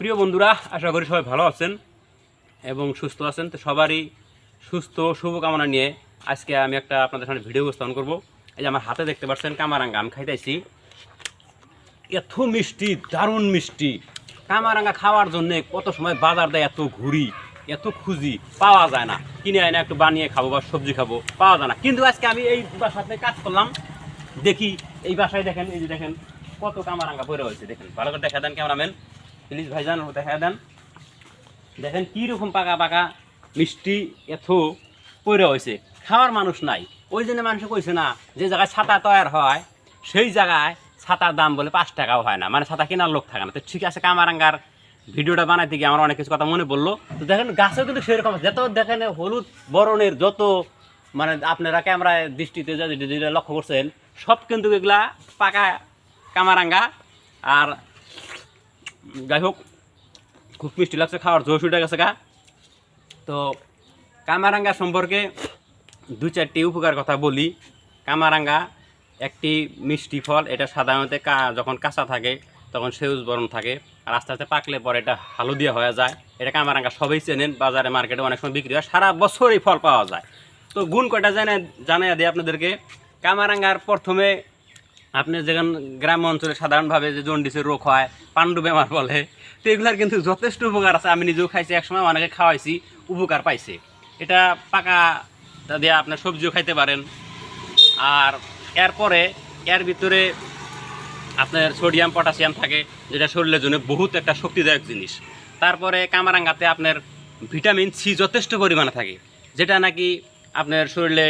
প্রিয় বন্ধুরা, আশা করি সবাই ভালো আছেন এবং সুস্থ আছেন। তো সবারই সুস্থ শুভকামনা নিয়ে আজকে আমি একটা আপনাদের সামনে ভিডিও উপস্থাপন করব। এই যে আমার হাতে দেখতে পাচ্ছেন কামারাঙ্গা আমি খাইতেছি। এত মিষ্টি, দারুণ মিষ্টি। কামারাঙ্গা খাওয়ার জন্য কত সময় বাজার দেয়, এত ঘুরি, এত খুঁজি, পাওয়া যায় না। কিনে আয় না একটু বানিয়ে খাবো বা সবজি খাবো, পাওয়া যায় না। কিন্তু আজকে আমি এই বাসাতে কাজ করলাম, দেখি এই বাসায় দেখেন, এই যে দেখেন কত কামারাঙ্গা পড়ে হয়েছে। দেখেন ভালো করে দেখা দেন ক্যামেরাম্যান, প্লিজ ভাইজান দেখা দেন। দেখেন কীরকম পাকা পাকা মিষ্টি এত পড়ে হয়েছে, খাওয়ার মানুষ নাই। ওই জন্য মানুষ কইছে না, যে জায়গায় ছাতা তৈরি হয় সেই জায়গায় ছাতার দাম বলে 5 টাকাও হয় না, মানে ছাতা কেনার লোক থাকে না। তো ঠিক আছে, কামারাঙ্গার ভিডিওটা বানাইতে গিয়ে আমার অনেক কিছু কথা মনে পড়লো। তো দেখেন গাছেও কিন্তু সেরকম যত দেখেন হলুদ বরণের যত, মানে আপনারা ক্যামেরায় দৃষ্টিতে যেটা লক্ষ্য করছেন সব কিন্তু এগুলা পাকা কামারাঙ্গা। আর যাই হোক, খুব মিষ্টি লাগছে, খাওয়ার জোশ উঠে গেছে গা। তো কামারাঙ্গা সম্পর্কে 2-4টি উপকার কথা বলি। কামারাঙ্গা একটি মিষ্টি ফল। এটা সাধারণত যখন কাঁচা থাকে তখন সবুজ বর্ণ থাকে, আর আস্তে আস্তে পাকলে পরে এটা হলুদিয়া হয়ে যায়। এটা কামারাঙ্গা সবাই চেনেন, বাজারে মার্কেটে অনেক সময় বিক্রি হয়, সারা বছর এই ফল পাওয়া যায়। তো গুণ কয়টা জানাই দিই আপনাদেরকে। কামারাঙ্গার প্রথমে আপনি যেখানে গ্রাম অঞ্চলে সাধারণভাবে যে জন্ডিসের রোগ হয়, পান্ডু বেমার বলে, তো এগুলার কিন্তু যথেষ্ট উপকার আছে। আমি নিজেও খাইছি, একসময় অনেকে খাওয়াইছি, উপকার পাইছে। এটা পাকা দিয়ে আপনার সবজিও খাইতে পারেন। আর এরপরে এর ভিতরে আপনার সোডিয়াম পটাশিয়াম থাকে, যেটা শরীরের জন্য বহুত একটা শক্তিদায়ক জিনিস। তারপরে কামারাঙ্গাতে আপনার ভিটামিন সি যথেষ্ট পরিমাণে থাকে, যেটা নাকি আপনার শরীরে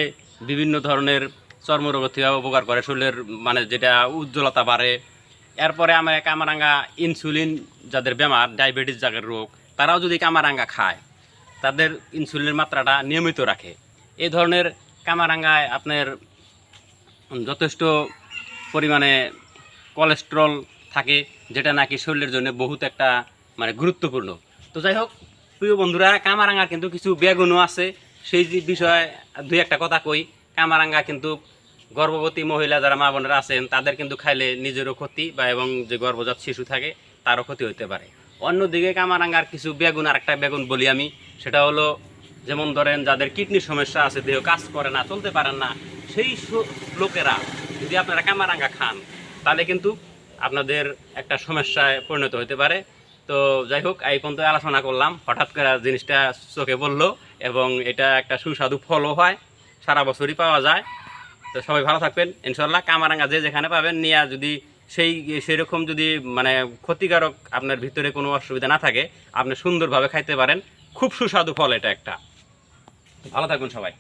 বিভিন্ন ধরনের চর্মরোগ থেকে উপকার করে, শরীরের মানে যেটা উজ্জ্বলতা বাড়ে। এরপরে আমার কামারাঙ্গা ইনসুলিন যাদের বেমার, ডায়াবেটিস যাদের রোগ, তারাও যদি কামারাঙ্গা খায় তাদের ইনসুলিনের মাত্রাটা নিয়মিত রাখে। এই ধরনের কামারাঙ্গায় আপনার যথেষ্ট পরিমাণে কোলেস্টেরল থাকে, যেটা নাকি শরীরের জন্য বহুত একটা মানে গুরুত্বপূর্ণ। তো যাই হোক প্রিয় বন্ধুরা, কামারাঙ্গার কিন্তু কিছু বেগুনও আছে, সেই বিষয়ে 2-1টা কথা কই। কামারাঙ্গা কিন্তু গর্ভবতী মহিলা যারা মা বোনেরা আছেন তাদের কিন্তু খাইলে নিজেরও ক্ষতি, বা এবং যে গর্ভজাত শিশু থাকে তারও ক্ষতি হতে পারে। অন্যদিকে কামারাঙ্গার কিছু বেগুন, আর একটা বেগুন বলি আমি, সেটা হলো যেমন ধরেন যাদের কিডনির সমস্যা আছে, দেহ কাজ করে না, চলতে পারেন না, সেই লোকেরা যদি আপনারা কামারাঙ্গা খান তাহলে কিন্তু আপনাদের একটা সমস্যায় পরিণত হতে পারে। তো যাই হোক, এই পর্যন্ত আলোচনা করলাম, হঠাৎ করে জিনিসটা চোখে পড়লো, এবং এটা একটা সুস্বাদু ফলও হয়, সারা বছরই পাওয়া যায়। তো সবাই ভালো থাকবেন ইনশাল্লাহ। কামারাঙ্গা যে যেখানে পাবেন নিয়ে, যদি সেরকম যদি মানে ক্ষতিকারক আপনার ভিতরে কোনো অসুবিধা না থাকে, আপনি সুন্দরভাবে খাইতে পারেন। খুব সুস্বাদু ফল এটা একটা। ভালো থাকবেন সবাই।